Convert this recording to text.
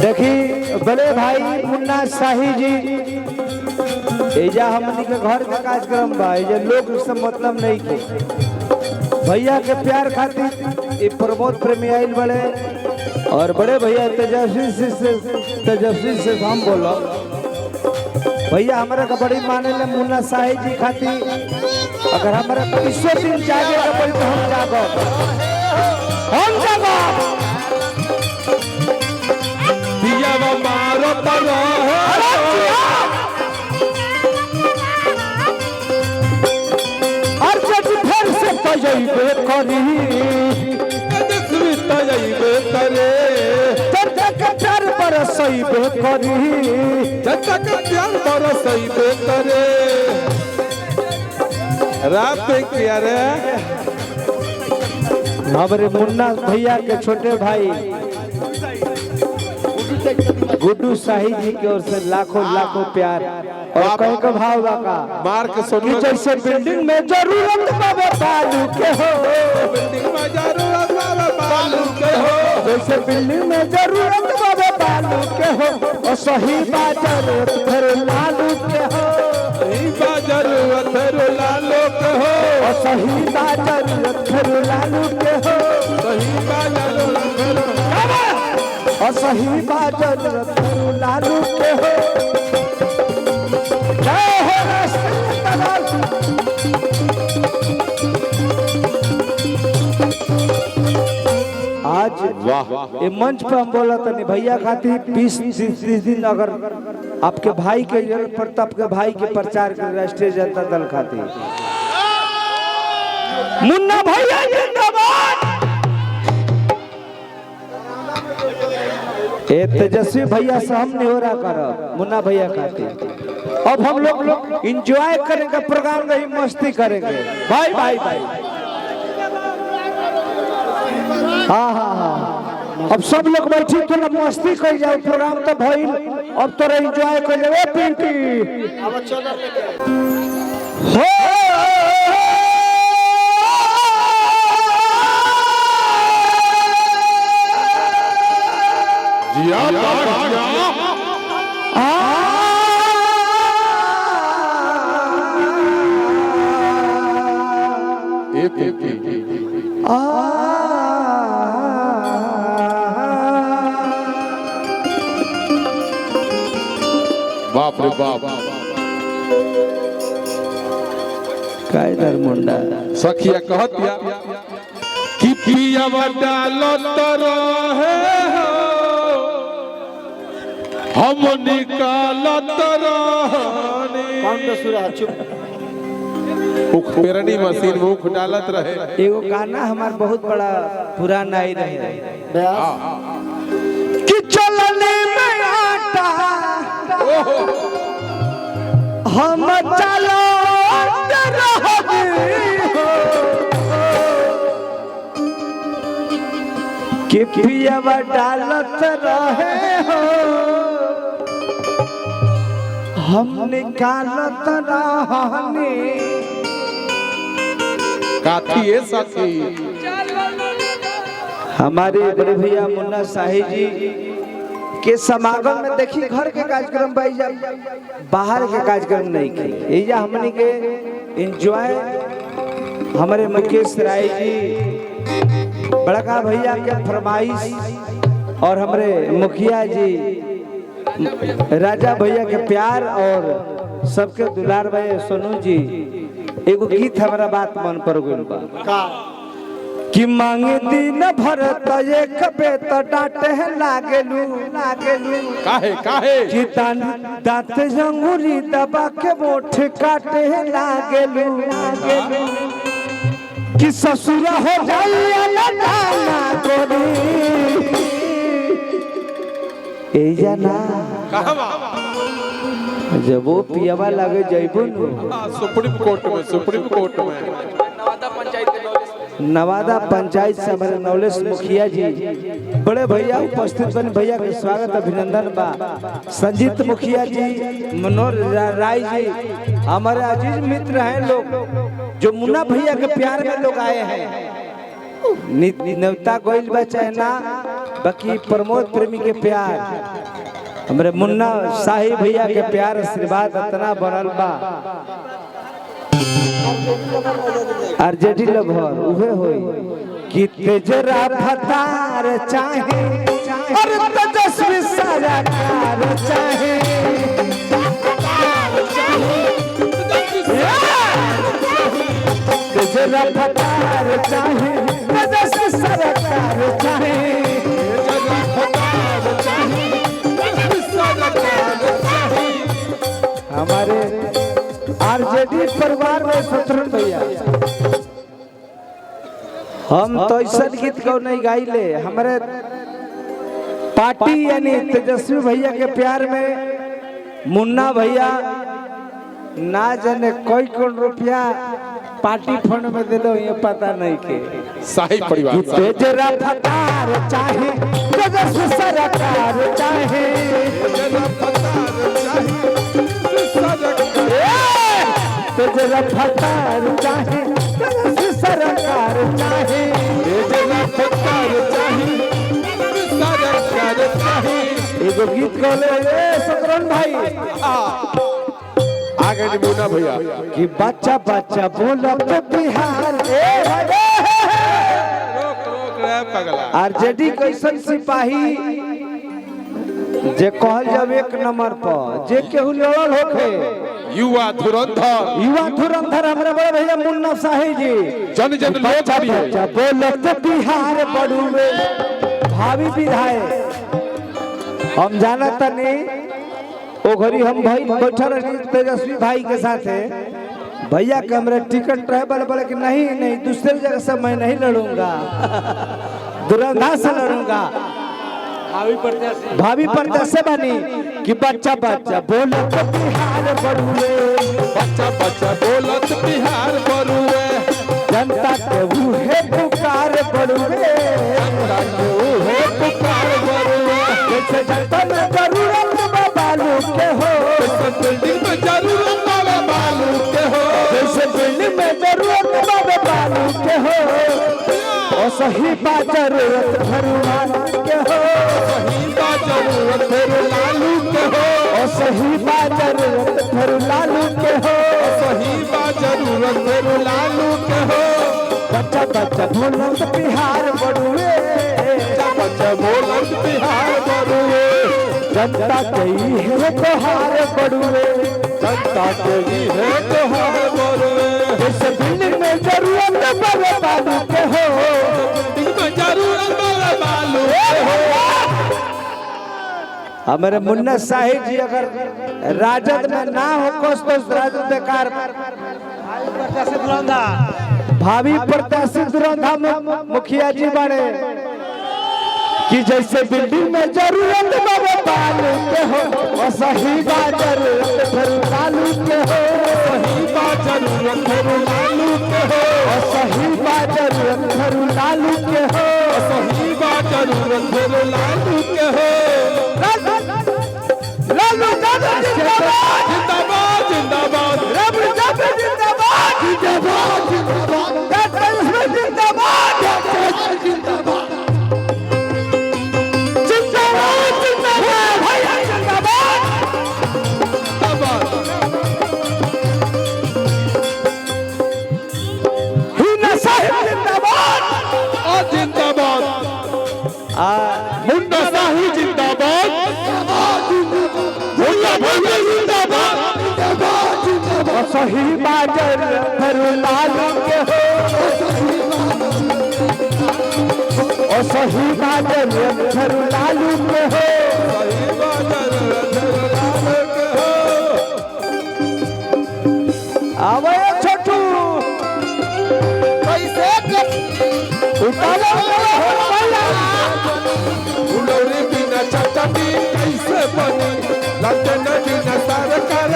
देखी बड़े भाई मुन्ना शाही जी एजा हमनी के घर का कार्यक्रम बा एजा लोग से मतलब नहीं के भैया के प्यार खातिर ये प्रमोद प्रेमी आइल बड़े और बड़े भैया तेजस्वी से हम बोलो भैया हमारे का बड़ी माने ले मुन्ना शाही जी खातिर अगर हमारे 20 दिन जागे तो हम जागो और जब फिर से तजइबे करी तजइबे करे तब तक प्यार बरसइबे करी जब तक प्यार बरसइबे करे रात किया रे हमारे मुन्ना भैया के छोटे भाई गुड्डू शाही जी की ओर से लाखों लाखों प्यार और कहीं का भाव का मार के सोनी जैसे बिल्डिंग में जरूरत बाबा बालू के हो बिल्डिंग में जरूरत बाबा बालू के हो जैसे बिल्डिंग में जरूरत बाबा बालू के हो और सही बाजार फिर लालू के हो सही बाजार फिर लालू के हो और सही बाजार फिर लालू के हो सही बाजार और सही बाजार लालू के हो जय हो आज ये मंच पे हम बोला था नहीं भैया खाती 20-30 दिन अगर आपके भाई के प्रताप के भाई के प्रचार के राष्ट्रीय जनता दल खाती मुन्ना भैया जिंदाबाद तेजस्वी भैया से हम नहीं हो रहा कर मुन्ना भैया खाते अब हम लोग इंजॉय करेंगे प्रोग्राम नहीं मस्ती करेंगे भाई भाई भाई हाँ हाँ हाँ अब सब लोग बैठी तो ना मस्ती कर जाओ प्रोग्राम तो भाई अब तो इंजॉय कर जाओ पिंकी हो बाप रे बाप कायदर मुंडा सखिया कहतिया कि पिया डालो तरो है हम निकालत रहनी कौन तो सुरा चुप पेरनी मशीन मुख डालत रहे एगो गाना हमार बहुत बड़ा पुराना ही रहे कि चलने में आटा हम चलो कि पिया डालत रहे हो हम निकालत रहनी काठी है सखी हमारे बड़े भैया मुन्ना शाही जी के समागम में देखी घर के कार्यक्रम भाई बाहर के कार्यक्रम नहीं की ये हमने के एंजॉय हमारे मुकेश राय जी बड़का भैया के फरमाइश और हमारे मुखिया जी राजा भैया के प्यार और सबके दुलार भाई सोनू जी एगो गीत हमारा बात मन पर गइल बा कि मांगे दिन भर त एक बेत डांटे लागेलू काहे कि दांत जंगुरी दबा के मोठ काटे लागेलू कि ससुर हो जाइए ना गोरी ए जाना जब वो पियावा लगे जइबो सुप्रीम कोर्ट में नवादा पंचायत से हमारे नौलेश मुखिया जी बड़े भैया उपस्थित बने भैया के स्वागत अभिनंदन बा संजीत मुखिया जी मनोज राय जी हमारे अजीज मित्र हैं लोग जो मुन्ना भैया के प्यार में लोग आए हैं नेता गोइल बा चाहे ना बाकी प्रमोद प्रेमी के प्यार, हमारे मुन्ना शाही भैया के प्यार आशीर्वाद इतना बनल बा। आरजेडी लभर उहे होई कि तेजरा फतार चाहे और तेजस्वी सरकार चाहे, तेजरा फतार चाहे तेजस्वी सरकार चाहे, हमारे आरजेडी परिवार में शत्रुघ्न भैया हम तो ऐसा गीत को नहीं गाइले। हमारे पार्टी यानी तेजस्वी भैया के प्यार में मुन्ना भैया ना जाने कोई कौन रुपया पार्टी फंड में दिलो ये पता नहीं के। शाही परिवार तेजरा फतार चाहे तेजस्वी सरकार चाहे, तेजरा फतार चाहे तेजस्वी सरकार चाहे, तेजरा फतार चाहे सरकार चाहे। एगो गीत कहले शत्रुघ्न भाई आगे मुन्ना भैया कि बच्चा बच्चा बोला तो बिहार आरजेडी कैसन सिपाही जे कहल जब एक नंबर पर जे केहू लड़ल होखे युवा धुरंधर, युवा धुरंधर हमारे बड़े भैया मुन्ना शाही जी जन जन लोकप्रिय बोलत बिहार बड़ुए भावी विधायक। हम जानत नहीं ओ घड़ी हम भाई बैठल रही तेजस्वी भाई के साथ भैया के हमरे टिकट रहे बोले कि नहीं नहीं दूसरे जगह से मैं नहीं लड़ूंगा धुरंधर से लड़ूंगा। भावी प्रत्याशी बनी कि बच्चा बच्चा बोलत बिहार बड़ुए, बच्चा बच्चा बोलत बिहार बड़ुए, जनता के उहे पुकार बड़ुए, जनता के उहे पुकार बड़ुए। जैसे जनता में जरूरत बालू के हो, बिल्डिंग में जरूरत बालू के हो, जैसे बिल्डिंग में जरूरत बालू के हो, और सही बात जरूरत भरुआ के हो, सही बात जरूरत फेरू लालू के हो, और सही बात जरूरत भरु लालू के हो, सही बात जरूरत फेरू लालू के हो। बच्चा बच्चा बोलत बिहार बड़ुए, बच्चा बच्चा बोलत बिहार बड़ुए, जनता के है तोहार बड़ुए, जनता के है तोहार बड़ुए। जैसे बिल्डिंग में जरूरत बालू के हो, बिल्डिंग में जरूरत बालू के हो। हमारे मुन्ना शाही जी अगर राजद में ना हो तो राजद बेकार। भावी प्रत्याशी धुरंधा मुखिया जी बने कि जैसे बिल्डिंग में जरूरत बालू के हो, और सही बात जरूरत भरु लालू के हो, सही बात जरूरत फेरू लालू के हो, और सही बात जरूरत भरु लालू के हो, सही बात जरूरत फेरू लालू के हो। लालू जिंदाबाद जिंदाबाद जिंदाबाद, रबी जिंदाबाद जिंदाबाद जिंदाबाद, डॉक्टर जिंदाबाद जिंदाबाद जिंदाबाद जिंदाबाद भैया जिंदाबाद। हिना साहिब जिंदाबाद और जिंदाबाद, मुन्ना शाही जिंदाबाद, भैया भैया जिंदाबाद, और सही बाजर भरु लालू के हो, और सही बाजर भरु लालू के हो, सही बात जरूरत फेरू लालू के हो। आवे छोटू कैसे उतारो फुलौरी बिना चटनी कैसे बनी, लंदन बिना सरकार